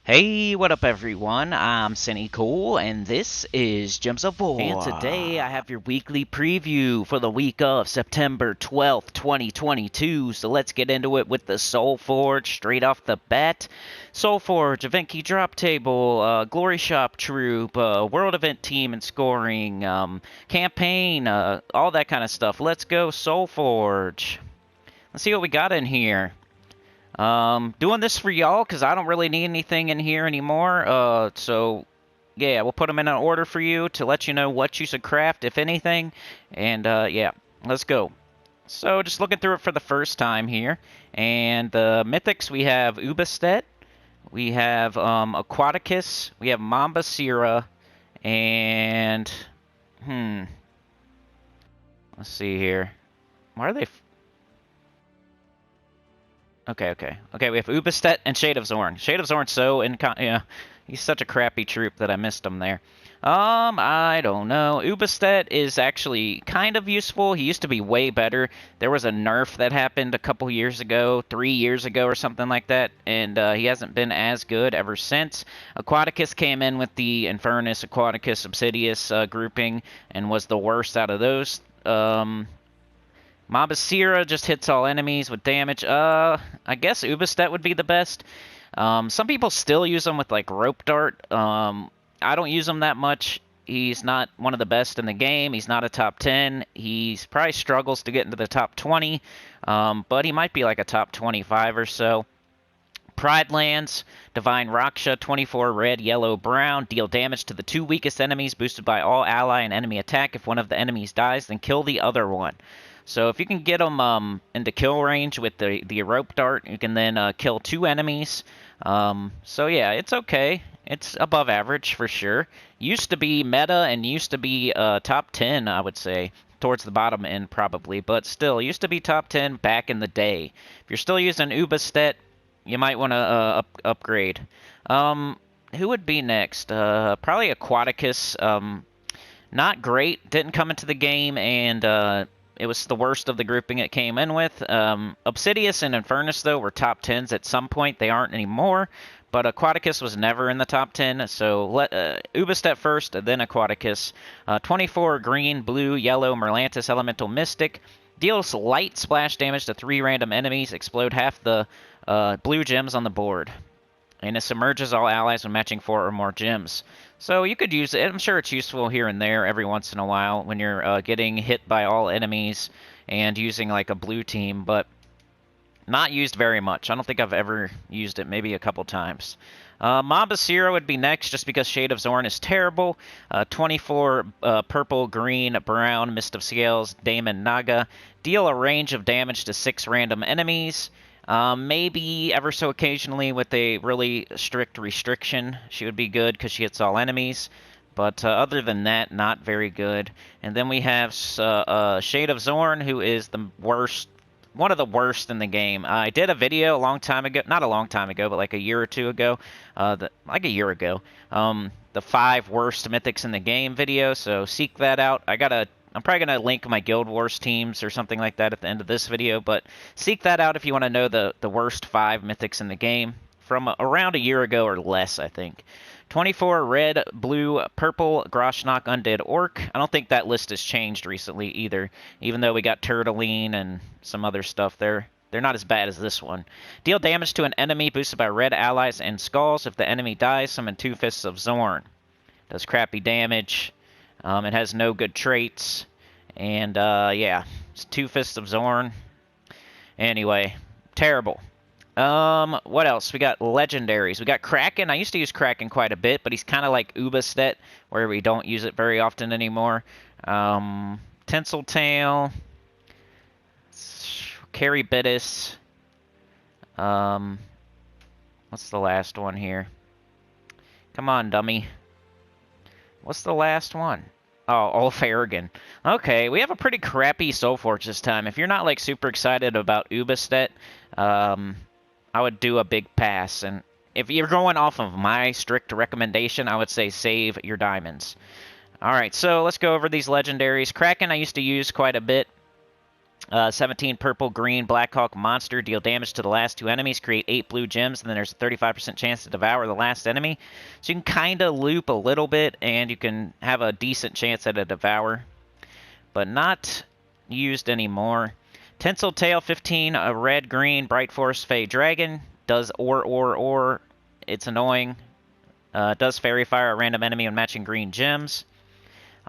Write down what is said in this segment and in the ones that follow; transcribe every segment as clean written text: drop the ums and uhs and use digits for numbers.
Hey, what up everyone? I'm Sinnycool, and this is Gems of War. And today I have your weekly preview for the week of September 12th, 2022. So let's get into it with the SOULFORGE straight off the bat. SOULFORGE, event key drop table, Glory Shop troop, world event team and scoring, campaign, all that kind of stuff. Let's go SOULFORGE. Let's see what we got in here. Doing this for y'all because I don't really need anything in here anymore. So, yeah, we'll put them in an order for you to let you know what you should craft, if anything. And, yeah, let's go. So, just looking through it for the first time here. And the Mythics, we have Ubistet. We have, Aquaticus. We have Mambasira. And, let's see here. Why are they... Okay, we have Ubistet and Shade of Zorn. Shade of Zorn's so yeah, he's such a crappy troop that I missed him there. I don't know. Ubistet is actually kind of useful. He used to be way better. There was a nerf that happened a couple years ago, 3 years ago or something like that, and he hasn't been as good ever since. Aquaticus came in with the Infernus, Aquaticus, Obsidius grouping and was the worst out of those. Mabasira just hits all enemies with damage. I guess Ubistet would be the best. Some people still use him with, like, Rope Dart. I don't use him that much. He's not one of the best in the game. He's not a top 10. He probably struggles to get into the top 20, but he might be like a top 25 or so. Pride lands, Divine Raksha, 24 red, yellow, brown. Deal damage to the 2 weakest enemies, boosted by all ally and enemy attack. If one of the enemies dies, then kill the other one. So if you can get them into kill range with the rope dart, you can then kill 2 enemies. So yeah, it's okay. It's above average for sure. Used to be meta and used to be top 10, I would say. Towards the bottom end probably, but still, used to be top 10 back in the day. If you're still using Ubistet, you might want to upgrade. Who would be next? Probably Aquaticus. Not great. Didn't come into the game, and it was the worst of the grouping it came in with. Obsidius and Infernus, though, were top 10s at some point. They aren't anymore. But Aquaticus was never in the top 10, so let Ubistet first, then Aquaticus. 24 green, blue, yellow, Merlantis Elemental Mystic. Deals light splash damage to 3 random enemies. Explode half the blue gems on the board. And it submerges all allies when matching 4 or more gems. So you could use it. I'm sure it's useful here and there every once in a while when you're getting hit by all enemies and using like a blue team, but not used very much. I don't think I've ever used it, maybe a couple times. Mambasira would be next just because Shade of Zorn is terrible. 24 purple, green, brown, Mist of Scales, Daemon Naga. Deal a range of damage to 6 random enemies. Maybe ever so occasionally with a really strict restriction, she would be good because she hits all enemies. But other than that, not very good. And then we have Shade of Zorn, who is the worst, one of the worst in the game. I did a video a long time ago, not a long time ago, but like a year or two ago, the 5 worst mythics in the game video, so seek that out. I'm probably going to link my Guild Wars teams or something like that at the end of this video, but seek that out if you want to know the worst 5 mythics in the game from around a year ago or less, I think. 24 red, blue, purple, Groshnak Undead Orc. I don't think that list has changed recently either, even though we got Turtling and some other stuff there. They're not as bad as this one. Deal damage to an enemy boosted by red allies and skulls. If the enemy dies, summon 2 Fists of Zorn. Does crappy damage. It has no good traits. And, yeah, it's 2 Fists of Zorn. Anyway, terrible. What else? We got legendaries. We got Kraken. I used to use Kraken quite a bit, but he's kind of like Ubistet, where we don't use it very often anymore. Tinseltail. Caribidus. What's the last one here? Come on, dummy. What's the last one? Oh, Ulfarigan. Okay, we have a pretty crappy SOULFORGE this time. If you're not, like, super excited about Ubistet, I would do a big pass. And if you're going off of my strict recommendation, I would say save your diamonds. Alright, so let's go over these legendaries. Kraken I used to use quite a bit. 17 purple, green, Blackhawk monster. Deal damage to the last 2 enemies. Create 8 blue gems, and then there's a 35% chance to devour the last enemy. So you can kind of loop a little bit, and you can have a decent chance at a devour. But not used anymore. Tinsel Tail, 15, a red, green, Bright Force Fey Dragon. Does or. It's annoying. Does Fairy Fire a random enemy when matching green gems.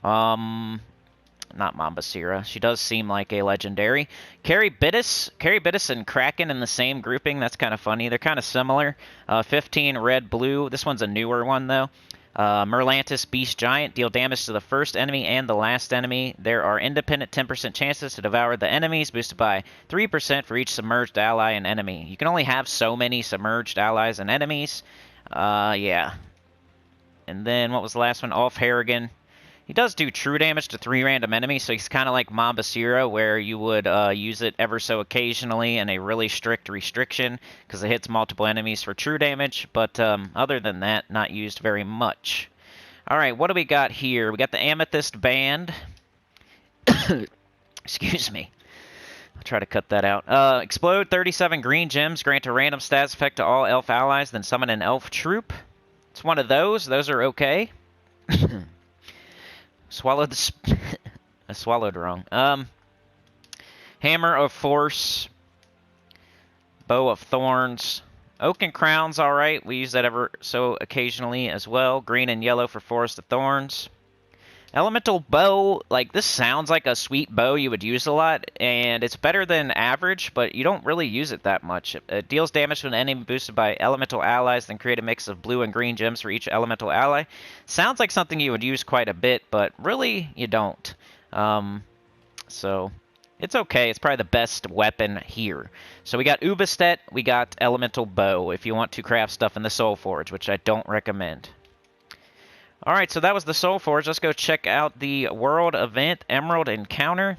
Not Mambasira. She does seem like a legendary. Caribidus and Kraken in the same grouping. That's kind of funny. They're kind of similar. 15 red, blue. This one's a newer one, though. Merlantis Beast Giant. Deal damage to the first enemy and the last enemy. There are independent 10% chances to devour the enemies, boosted by 3% for each submerged ally and enemy. You can only have so many submerged allies and enemies. Yeah. And then, what was the last one? Ulf Harrigan. He does do true damage to 3 random enemies, so he's kind of like Mambasira, where you would use it ever so occasionally in a really strict restriction, because it hits multiple enemies for true damage, but other than that, not used very much. Alright, what do we got here? We got the Amethyst Band. Excuse me. I'll try to cut that out. Explode 37 green gems, grant a random stats effect to all elf allies, then summon an elf troop. It's one of those. Those are okay. Swallowed the I swallowed wrong. Hammer of Force. Bow of Thorns. Oaken Crown's alright. We use that ever so occasionally as well. Green and yellow for Forest of Thorns. Elemental Bow, like, this sounds like a sweet bow you would use a lot, and it's better than average, but you don't really use it that much. It deals damage to an enemy boosted by elemental allies, then create a mix of blue and green gems for each elemental ally. Sounds like something you would use quite a bit, but really, you don't. So, it's okay. It's probably the best weapon here. So we got Ubistet, we got Elemental Bow, if you want to craft stuff in the SOULFORGE, which I don't recommend. Alright, so that was the SOULFORGE. Let's go check out the World Event Emerald Encounter.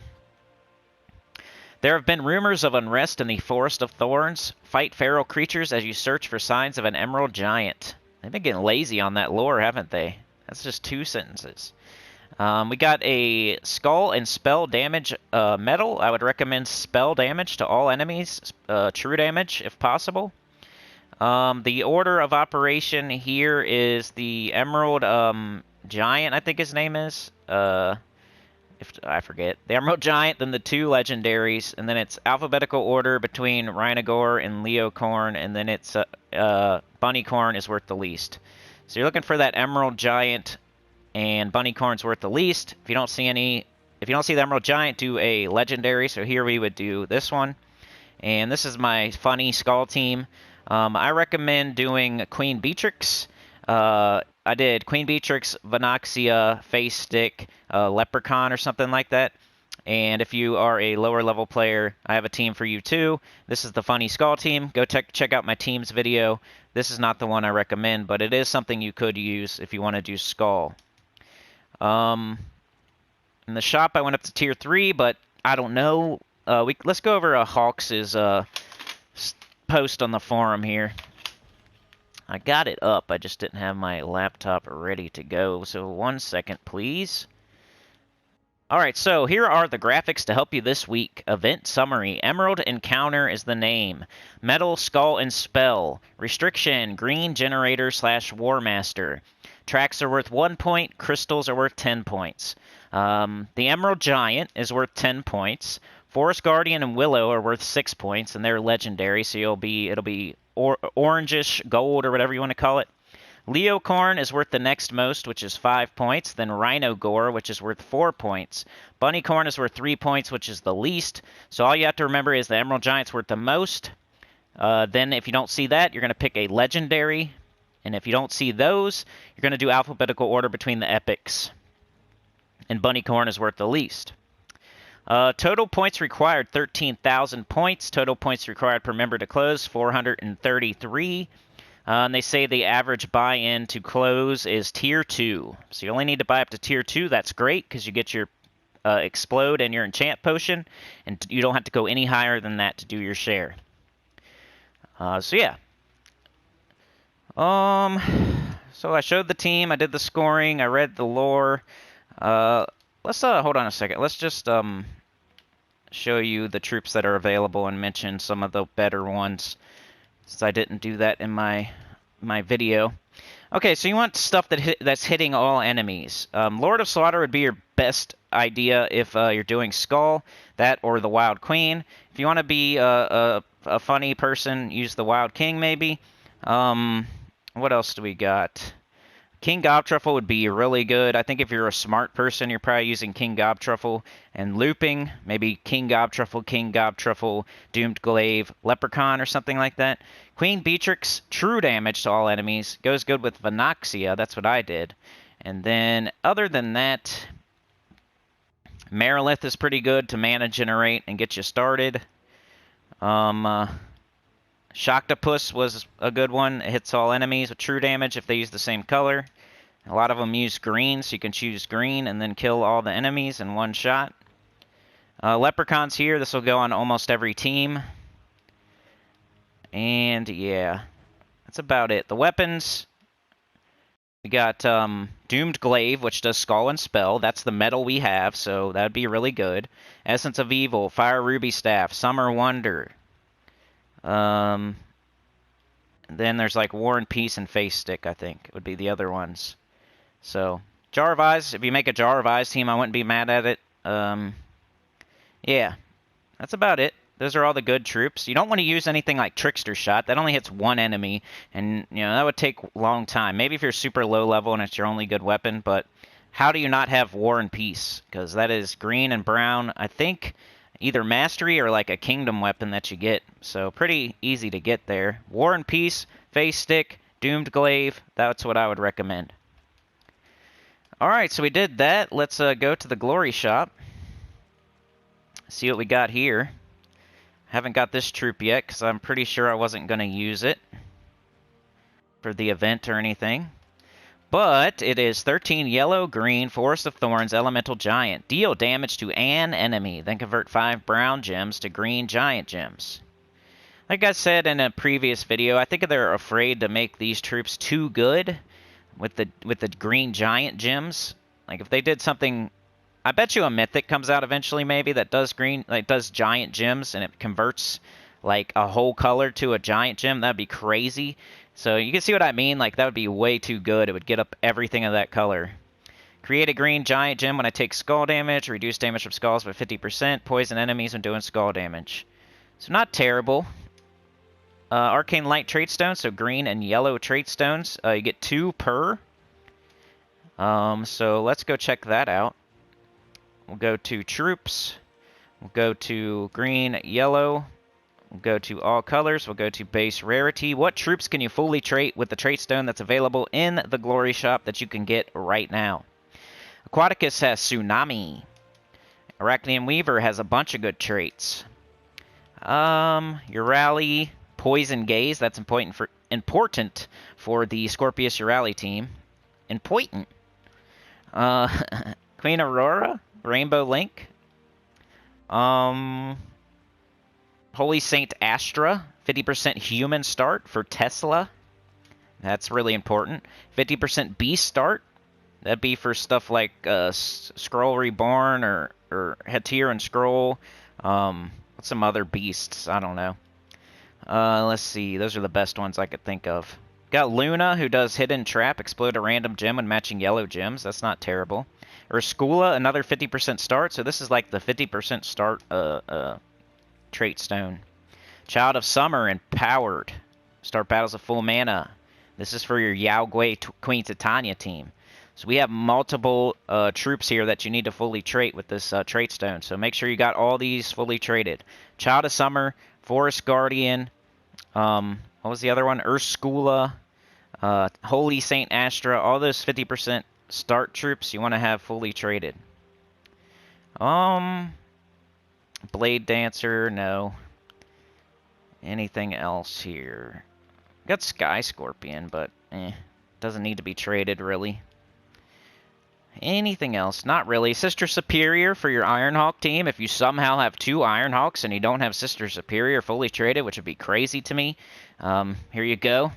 There have been rumors of unrest in the Forest of Thorns. Fight feral creatures as you search for signs of an emerald giant. They've been getting lazy on that lore, haven't they? That's just 2 sentences. We got a Skull and Spell Damage medal. I would recommend Spell Damage to all enemies. True damage, if possible. The order of operation here is the Emerald Giant, I think his name is. If I forget. The Emerald Giant, then the 2 legendaries, and then it's alphabetical order between Rhinogore and Leocorn, and then it's Bunnycorn is worth the least. So you're looking for that Emerald Giant, and Bunnycorn's worth the least. If you don't see the Emerald Giant, do a legendary. So here we would do this one. And this is my funny skull team. I recommend doing Queen Beatrix. I did Queen Beatrix, Vanoxia, Face Stick, Leprechaun, or something like that. And if you are a lower level player, I have a team for you too. This is the funny skull team. Go check out my team's video. This is not the one I recommend, but it is something you could use if you want to do skull. In the shop, I went up to tier 3, but I don't know. Let's go over Hawks' post on the forum here. I got it up. I just didn't have my laptop ready to go. So 1 second, please. Alright, so here are the graphics to help you this week. Event summary. Emerald Encounter is the name. Metal, Skull, and Spell. Restriction. Green Generator / War Master. Tracks are worth 1 point. Crystals are worth 10 points. The Emerald Giant is worth 10 points. Forest Guardian and Willow are worth 6 points, and they're legendary, so it'll be orangish, gold, or whatever you want to call it. Leocorn is worth the next most, which is 5 points. Then Rhinogore, which is worth 4 points. Bunnycorn is worth 3 points, which is the least. So all you have to remember is the Emerald Giant's worth the most. Then if you don't see that, you're going to pick a legendary. And if you don't see those, you're going to do alphabetical order between the epics. And Bunnycorn is worth the least. Total points required, 13,000 points. Total points required per member to close, 433. And they say the average buy-in to close is Tier 2. So you only need to buy up to Tier 2. That's great, because you get your Explode and your Enchant Potion. And you don't have to go any higher than that to do your share. So yeah. So I showed the team. I did the scoring. I read the lore. Let's hold on a second. Let's just show you the troops that are available and mention some of the better ones, since I didn't do that in my video. Okay, so you want stuff that's hitting all enemies. Lord of Slaughter would be your best idea if you're doing Skull, that or the Wild Queen. If you want to be a funny person, use the Wild King maybe. What else do we got? King Gobtruffle would be really good. I think if you're a smart person, you're probably using King Gobtruffle. And looping, maybe King Gobtruffle, Doomed Glaive, Leprechaun, or something like that. Queen Beatrix, true damage to all enemies. Goes good with Vinoxia, that's what I did. And then, other than that, Marilith is pretty good to mana generate and get you started. Shocktopus was a good one. It hits all enemies with true damage if they use the same color. A lot of them use green, so you can choose green and then kill all the enemies in one shot. Leprechaun's here. This will go on almost every team. And yeah, that's about it. The weapons, we got Doomed Glaive, which does Skull and Spell. That's the metal we have, so that would be really good. Essence of Evil, Fire Ruby Staff, Summer Wonder. Then there's like War and Peace and Face Stick, I think, would be the other ones. So, Jar of Eyes, if you make a Jar of Eyes team, I wouldn't be mad at it. Yeah, that's about it. Those are all the good troops. You don't want to use anything like Trickster Shot. That only hits one enemy, and you know that would take a long time. Maybe if you're super low level and it's your only good weapon, but how do you not have War and Peace? Because that is green and brown. I think either mastery or like a kingdom weapon that you get. So pretty easy to get there. War and Peace, Face Stick, Doomed Glaive. That's what I would recommend. Alright, so we did that. Let's go to the Glory Shop. See what we got here. Haven't got this troop yet because I'm pretty sure I wasn't going to use it for the event or anything. But it is 13 yellow, green, Forest of Thorns, Elemental Giant. Deal damage to an enemy, then convert 5 brown gems to green giant gems. Like I said in a previous video, I think they're afraid to make these troops too good with the green giant gems. Like if they did something, I bet you a Mythic comes out eventually maybe that does does giant gems and it converts like a whole color to a giant gem. That'd be crazy. So you can see what I mean, like that would be way too good. It would get up everything of that color. Create a green giant gem when I take skull damage, reduce damage from skulls by 50%, poison enemies when doing skull damage. So not terrible. Arcane Light Trait Stones, so green and yellow Trait Stones. You get 2 per. So let's go check that out. We'll go to Troops. We'll go to green, yellow. We'll go to all colors. We'll go to base rarity. What troops can you fully trait with the trait stone that's available in the Glory Shop that you can get right now? Aquaticus has Tsunami. Arachnian Weaver has a bunch of good traits. Urali, Poison Gaze. That's important for the Scorpius Urali team. Important. Queen Aurora, Rainbow Link. Holy Saint Astra, 50% human start for Tesla. That's really important. 50% beast start. That'd be for stuff like Scroll Reborn or Hetir and Scroll. What's some other beasts? I don't know. Let's see. Those are the best ones I could think of. Got Luna, who does Hidden Trap, explode a random gem when matching yellow gems. That's not terrible. Urskula, another 50% start. So this is like the 50% start trait stone. Child of Summer, empowered. Start battles of full mana. This is for your Yao Gui Queen Titania team. So we have multiple troops here that you need to fully trait with this trait stone. So make sure you got all these fully traded. Child of Summer, Forest Guardian, what was the other one? Urskula, Holy Saint Astra, all those 50% start troops you want to have fully traded. Blade Dancer, no. Anything else here? Got Sky Scorpion, but doesn't need to be traded really. Anything else? Not really. Sister Superior for your Ironhawk team. If you somehow have 2 Ironhawks and you don't have Sister Superior fully traded, which would be crazy to me, here you go.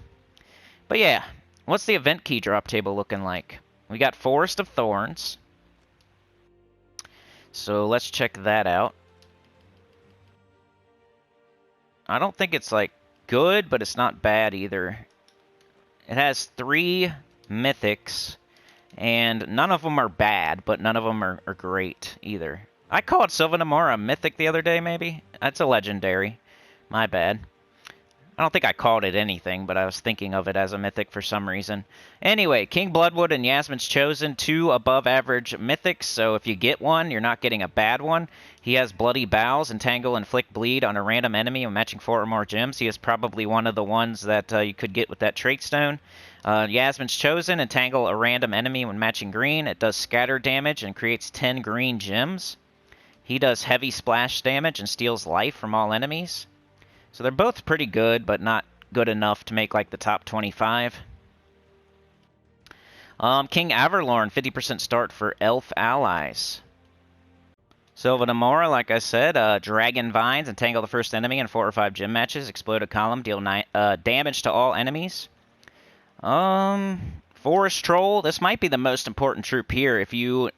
But yeah, what's the event key drop table looking like? We got Forest of Thorns. So let's check that out. I don't think it's, like, good, but it's not bad either. It has 3 Mythics, and none of them are bad, but none of them are great either. I called Sylvanamora a Mythic the other day, maybe? That's a Legendary. My bad. I don't think I called it anything, but I was thinking of it as a Mythic for some reason. Anyway, King Bloodwood and Yasmin's Chosen, 2 above-average Mythics, so if you get one, you're not getting a bad one. He has Bloody Bowels, Entangle, Inflict Bleed on a random enemy when matching 4 or more gems. He is probably one of the ones that you could get with that trait stone. Yasmin's Chosen, Entangle a random enemy when matching green. It does scatter damage and creates 10 green gems. He does heavy splash damage and steals life from all enemies. So they're both pretty good, but not good enough to make, like, the top 25. King Averlorn, 50% start for Elf allies. Sylvanamora, like I said, Dragon Vines, entangle the first enemy in 4 or 5 gym matches, explode a column, deal damage to all enemies. Forest Troll, this might be the most important troop here. If you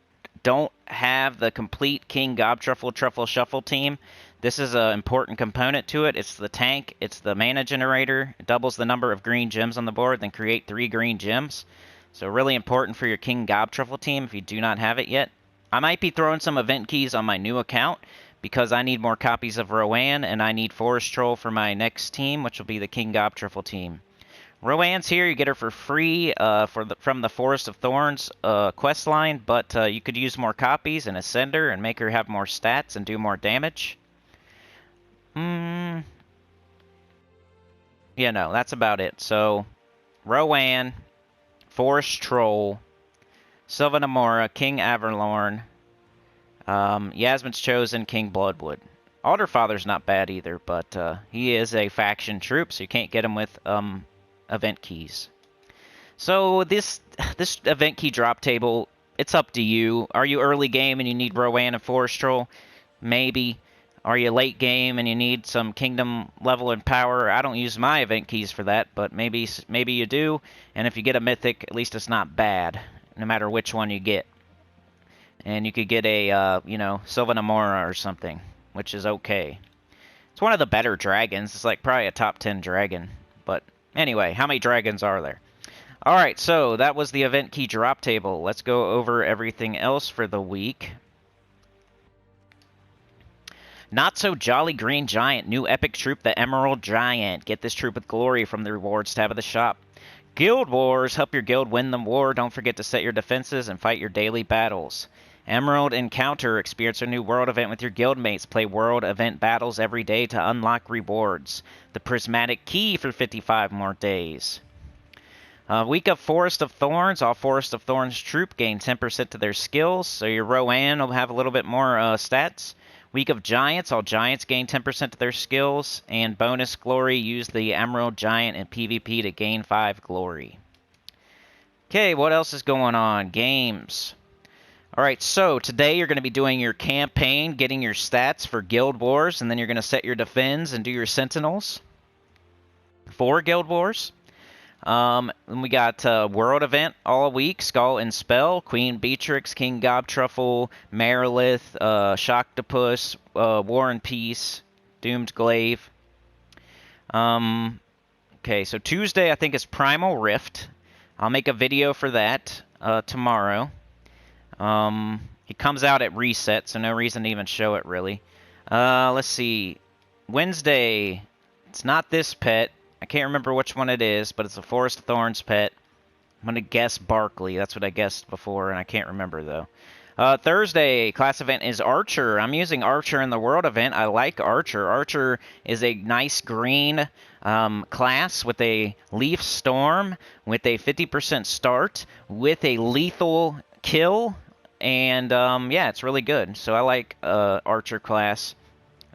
don't have the complete King Gobtruffle Truffle Shuffle team, this is an important component to it. It's the tank, it's the mana generator, it doubles the number of green gems on the board, then create 3 green gems. So really important for your King Gobtruffle team if you do not have it yet. I might be throwing some event keys on my new account because I need more copies of Rowan, and I need Forest Troll for my next team, which will be the King Gobtruffle team. Rowan's here, you get her for free from the Forest of Thorns quest line, but you could use more copies and ascend her and make her have more stats and do more damage. Yeah, no, that's about it. So, Rowan, Forest Troll, Sylvanamora, King Averlorn, Yasmin's Chosen, King Bloodwood. Alderfather's not bad either, but he is a faction troop, so you can't get him with event keys. So this event key drop table, it's up to you. Are you early game and you need Rowan and Forest Troll? Maybe. Are you late game and you need some kingdom level and power? I don't use my event keys for that, but maybe you do. And if you get a mythic, at least it's not bad, no matter which one you get. And you could get a, Sylvanamora or something, which is okay. It's one of the better dragons. It's like probably a top 10 dragon. But anyway, how many dragons are there? Alright, so that was the event key drop table. Let's go over everything else for the week. Not So Jolly Green Giant, new epic troop, the Emerald Giant. Get this troop with glory from the rewards tab of the shop. Guild Wars, help your guild win the war. Don't forget to set your defenses and fight your daily battles. Emerald Encounter, experience a new world event with your guildmates. Play world event battles every day to unlock rewards. The Prismatic Key for 55 more days. Week of Forest of Thorns, all Forest of Thorns troop gain 10% to their skills, so your Rowan will have a little bit more stats. Week of Giants, all Giants gain 10% to their skills, and bonus glory, use the Emerald Giant in PvP to gain 5 glory. Okay, what else is going on? Games. Alright, so today you're going to be doing your campaign, getting your stats for Guild Wars, and then you're going to set your defends and do your Sentinels for Guild Wars. And we got World Event all week, Skull and Spell, Queen Beatrix, King Gobtruffle, Marilith, Shocktopus, War and Peace, Doomed Glaive. Okay, so Tuesday I think is Primal Rift. I'll make a video for that tomorrow. It comes out at reset, so no reason to even show it really. Let's see. Wednesday, it's not this pet. I can't remember which one it is, but it's a Forest of Thorns pet. I'm going to guess Barkley. That's what I guessed before, and I can't remember, though. Thursday, class event is Archer. I'm using Archer in the World event. I like Archer. Archer is a nice green class with a Leaf Storm, with a 50% start, with a lethal kill, and yeah, it's really good. So I like Archer class.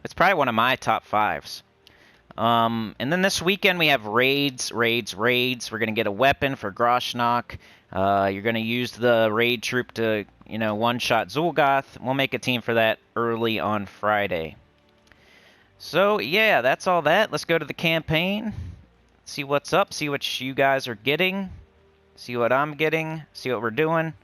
It's probably one of my top 5s. And then this weekend we have raids. We're going to get a weapon for Groshnock. You're going to use the raid troop to, one-shot Zul'Goth. We'll make a team for that early on Friday. So, yeah, that's all that. Let's go to the campaign. See what's up. See what you guys are getting. See what I'm getting. See what we're doing.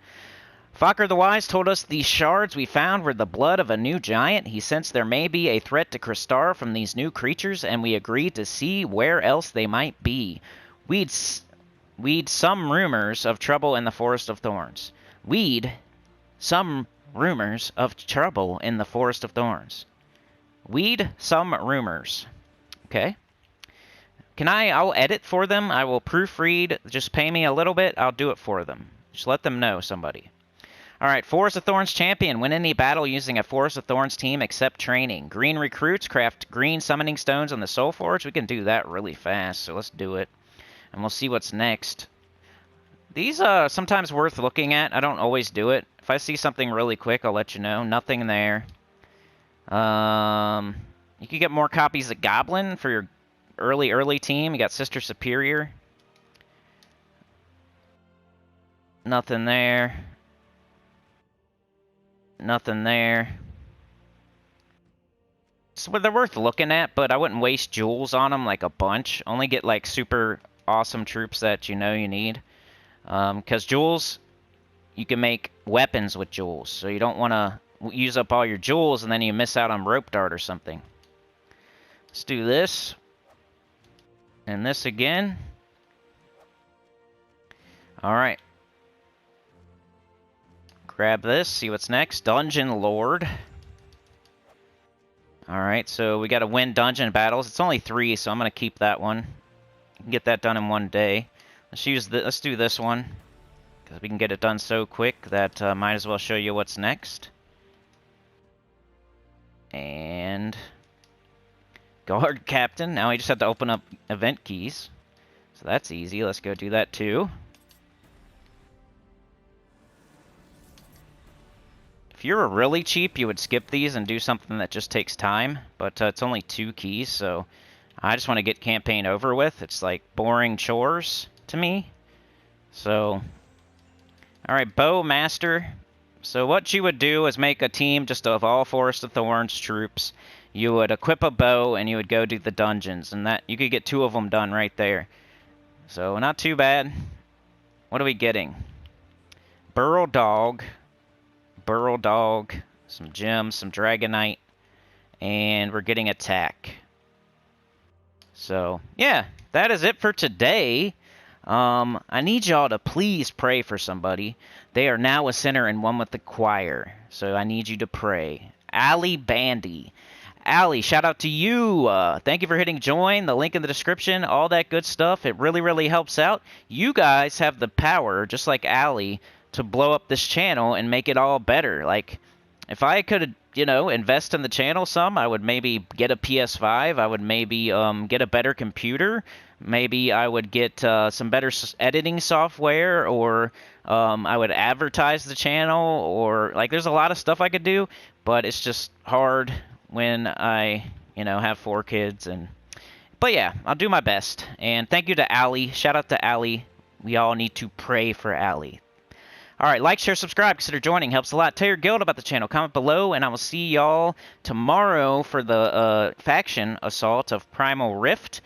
Fokker the Wise told us the shards we found were the blood of a new giant. He sensed there may be a threat to Crystar from these new creatures, and we agreed to see where else they might be. We'd some rumors of trouble in the Forest of Thorns. We'd some rumors of trouble in the Forest of Thorns. We'd some rumors. Okay. I'll edit for them. I will proofread. Just pay me a little bit. I'll do it for them. Just let them know, somebody. Alright, Forest of Thorns champion. Win any battle using a Forest of Thorns team except training. Green recruits craft green summoning stones on the SOULFORGE. We can do that really fast, so let's do it. And we'll see what's next. These are sometimes worth looking at. I don't always do it. If I see something really quick, I'll let you know. Nothing there. You can get more copies of Goblin for your early team. You got Sister Superior. Nothing there. Nothing there. So they're worth looking at, but I wouldn't waste jewels on them like a bunch. Only get like super awesome troops that you know you need. Because jewels, you can make weapons with jewels. So you don't want to use up all your jewels and then you miss out on rope dart or something. Let's do this. And this again. Alright. Grab this, see what's next. Dungeon Lord. Alright, so we gotta win dungeon battles. It's only 3, so I'm gonna keep that one. You can get that done in one day. Let's do this one. Because we can get it done so quick that might as well show you what's next. And Guard Captain. Now we just have to open up event keys. So that's easy. Let's go do that too. If you were really cheap, you would skip these and do something that just takes time. But it's only 2 keys, so I just want to get campaign over with. It's like boring chores to me. So, alright, Bow Master. So what you would do is make a team just of all Forest of Thorns troops. You would equip a bow and you would go do the dungeons. And that you could get 2 of them done right there. So, not too bad. What are we getting? Burrow Dog, some gems, some Dragonite, and we're getting attack. So, yeah, that is it for today. I need y'all to please pray for somebody. They are now a sinner and one with the choir. So I need you to pray. Allie Bandy. Allie, shout out to you. Thank you for hitting join. The link in the description, all that good stuff. It really, really helps out. You guys have the power, just like Allie, to blow up this channel and make it all better. Like, if I could, invest in the channel some, I would maybe get a PS5. I would maybe get a better computer. Maybe I would get some better editing software, or I would advertise the channel, or like there's a lot of stuff I could do, but it's just hard when I, have 4 kids. But yeah, I'll do my best. And thank you to Allie. Shout out to Allie. We all need to pray for Allie. Alright, like, share, subscribe, consider joining. Helps a lot. Tell your guild about the channel. Comment below, and I will see y'all tomorrow for the faction assault of Primal Rift.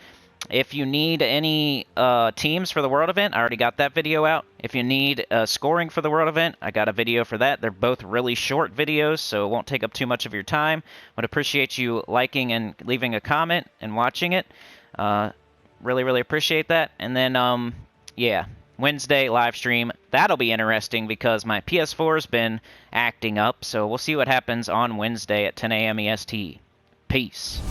If you need any teams for the World Event, I already got that video out. If you need scoring for the World Event, I got a video for that. They're both really short videos, so it won't take up too much of your time. Would appreciate you liking and leaving a comment and watching it. Really, really appreciate that. And then, yeah. Wednesday live stream. That'll be interesting because my PS4 has been acting up, so we'll see what happens on Wednesday at 10 a.m. EST. Peace.